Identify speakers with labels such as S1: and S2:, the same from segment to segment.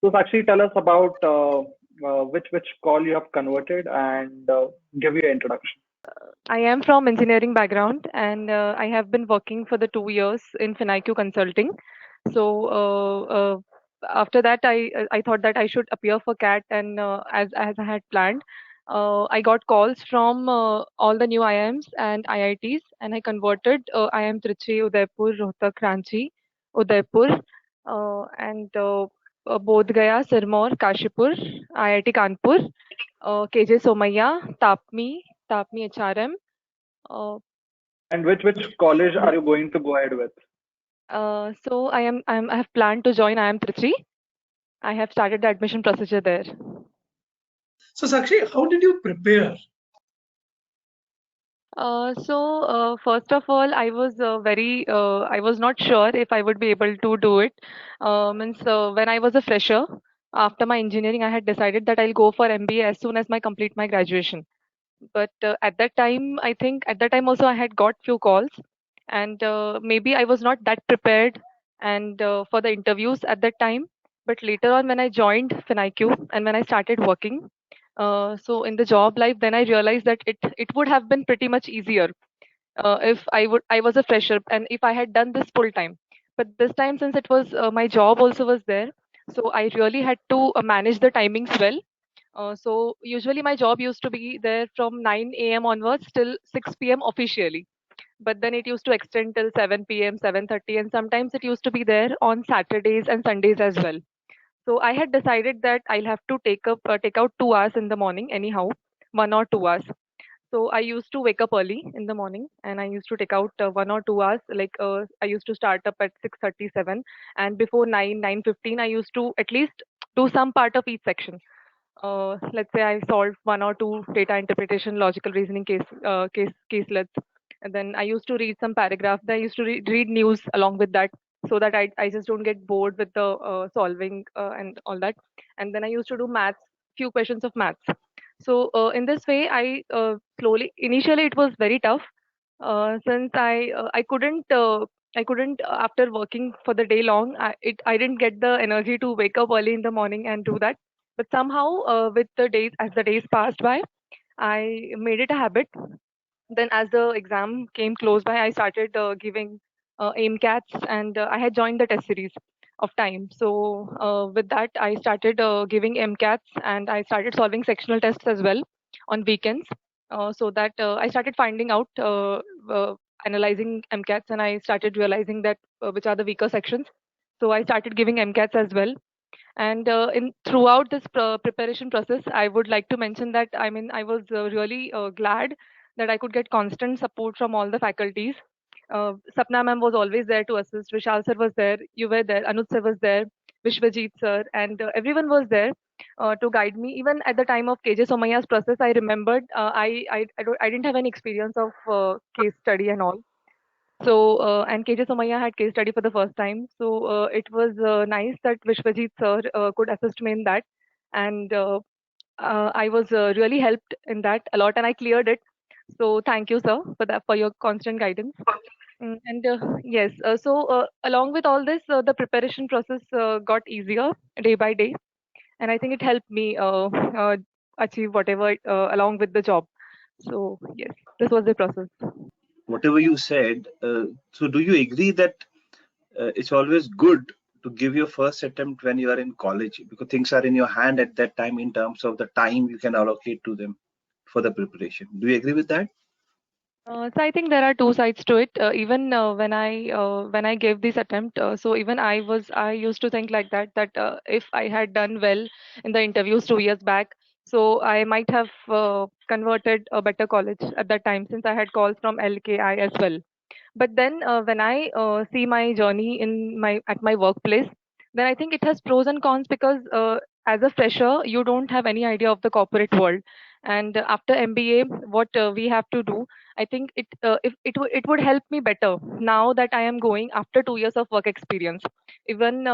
S1: So Sakshi, tell us about which call you have converted and give your introduction.
S2: I am from engineering background and I have been working for the 2 years in FinIQ Consulting. So after that, I thought that I should appear for CAT, and as I had planned, I got calls from all the new IIMs and IITs, and I converted IIM Trichy, Udaipur, Rohtak, Ranchi, Udaipur, and Bodh Gaya, Sirmaur, Kashipur, IIT Kanpur, KJ Somaiya, Tapmi HRM. Uh,
S1: And which college are you going to go ahead with?
S2: so I have planned to join IIM Trichy. I have started the admission procedure there.
S3: So Sakshi, how did you prepare?
S2: First of all, I was not sure if I would be able to do it. When I was a fresher, after my engineering, I had decided that I'll go for MBA as soon as I complete my graduation. But at that time, I think at that time also I had got few calls, and maybe I was not that prepared and for the interviews at that time. But later on, when I joined FinIQ and when I started working, so in the job life, then I realized that it would have been pretty much easier if I was a fresher and if I had done this full time. But this time, since it was my job also was there, so I really had to manage the timings well. So usually my job used to be there from 9 a.m. onwards till 6 p.m. officially. But then it used to extend till 7 p.m., 7:30, and sometimes it used to be there on Saturdays and Sundays as well. So I had decided that I'll have to take out 2 hours in the morning anyhow, 1 or 2 hours. So I used to wake up early in the morning and I used to take out 1 or 2 hours. Like I used to start up at 6:37, and before 9:15, I used to at least do some part of each section. Let's say I solved one or two data interpretation, logical reasoning caselets, and then I used to read some paragraph. Then I used to read news along with that, so that I just don't get bored with the solving and all that. And then I used to do maths, few questions of maths. So in this way, I slowly. Initially, it was very tough since I couldn't after working for the day long. I didn't get the energy to wake up early in the morning and do that. But somehow, with the days as the days passed by, I made it a habit. Then, as the exam came close by, I started giving AIMCATs, and I had joined the test series of time. So, with that, I started giving MCATs, and I started solving sectional tests as well on weekends. So that I started finding out, analyzing MCATs, and I started realizing that which are the weaker sections. So I started giving MCATs as well. And in throughout this preparation process, I would like to mention that I was really glad that I could get constant support from all the faculties. Sapna ma'am was always there to assist. Vishal sir was there. You were there. Anuj sir was there. Vishwajit sir, and everyone was there to guide me. Even at the time of KJ Somaya's process, I remembered I didn't have any experience of case study and all. So, and KJ Somaiya had case study for the first time. So, it was nice that Vishwajit sir could assist me in that. And I was really helped in that a lot, and I cleared it. So, thank you, sir, for that, for your constant guidance. And yes, so along with all this, the preparation process got easier day by day, and I think it helped me achieve whatever along with the job. So, yes, this was the process.
S4: Whatever you said, so do you agree that it's always good to give your first attempt when you are in college, because things are in your hand at that time in terms of the time you can allocate to them for the preparation? Do you agree with that?
S2: So I think there are two sides to it. Even when I gave this attempt, so even I used to think like that if I had done well in the interviews 2 years back, so I might have converted a better college at that time since I had calls from LKI as well. But then when I see my journey in my at my workplace, then I think it has pros and cons because as a fresher, you don't have any idea of the corporate world. And after MBA, what we have to do, I think if it would help me better now that I am going after 2 years of work experience. Even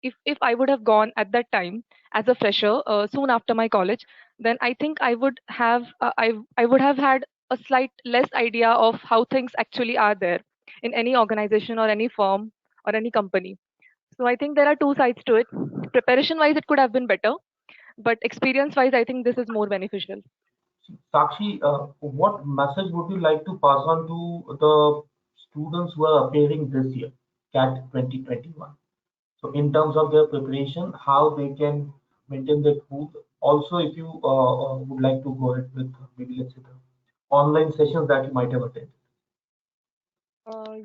S2: if I would have gone at that time as a fresher soon after my college, then I think I would have had a slight less idea of how things actually are there in any organization or any firm or any company. So I think there are two sides to it. Preparation wise, it could have been better, but experience wise, I think this is more beneficial.
S5: Sakshi, what message would you like to pass on to the students who are appearing this year, CAT 2021? So in terms of their preparation, how they can maintain their food. Also, if you would like to go ahead with maybe let's say the online sessions that you might have attended.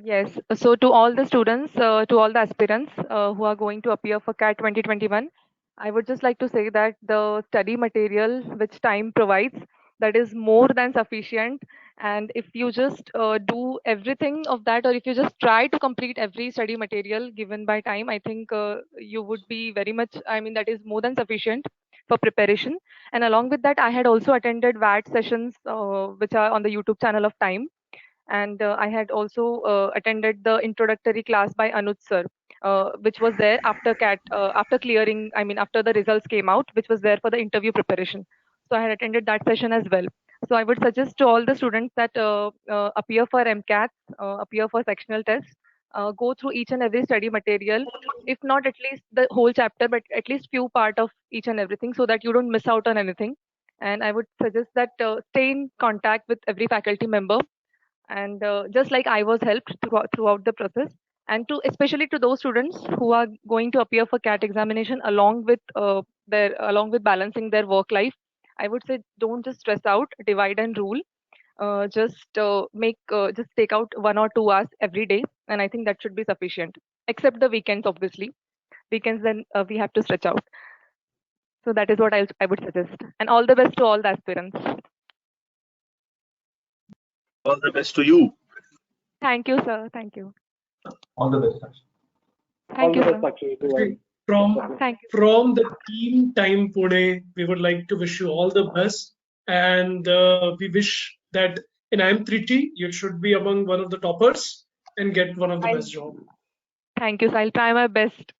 S2: Yes. So to all the students, to all the aspirants who are going to appear for CAT 2021, I would just like to say that the study material which time provides, that is more than sufficient. And if you just do everything of that, or if you just try to complete every study material given by time, I think you would be very much, I mean, that is more than sufficient for preparation. And along with that, I had also attended VAT sessions, which are on the YouTube channel of Time. And I had also attended the introductory class by Anuj sir, which was there after CAT, after clearing, I mean, after the results came out, which was there for the interview preparation. So I had attended that session as well. So I would suggest to all the students that appear for MCAT, appear for sectional tests, go through each and every study material, if not at least the whole chapter, but at least few part of each and everything, so that you don't miss out on anything. And I would suggest that stay in contact with every faculty member, and just like I was helped throughout the process. And to especially to those students who are going to appear for CAT examination along with along with balancing their work life, I would say don't just stress out, divide and rule. Just take out 1 or 2 hours every day, and I think that should be sufficient. Except the weekends, obviously. Weekends, then we have to stretch out. So that is what I would suggest. And all the best to all the aspirants.
S4: All the best to you.
S2: Thank you, sir. Thank you.
S5: All the best, Sakshi.
S2: Thank you,
S1: All the
S2: sir.
S1: best, Sakshi, to all.
S2: Thank you.
S3: From the team Time Pune, we would like to wish you all the best, and we wish that in IM3T you should be among one of the toppers and get one of the best jobs.
S2: Thank you, sir. I'll try my best.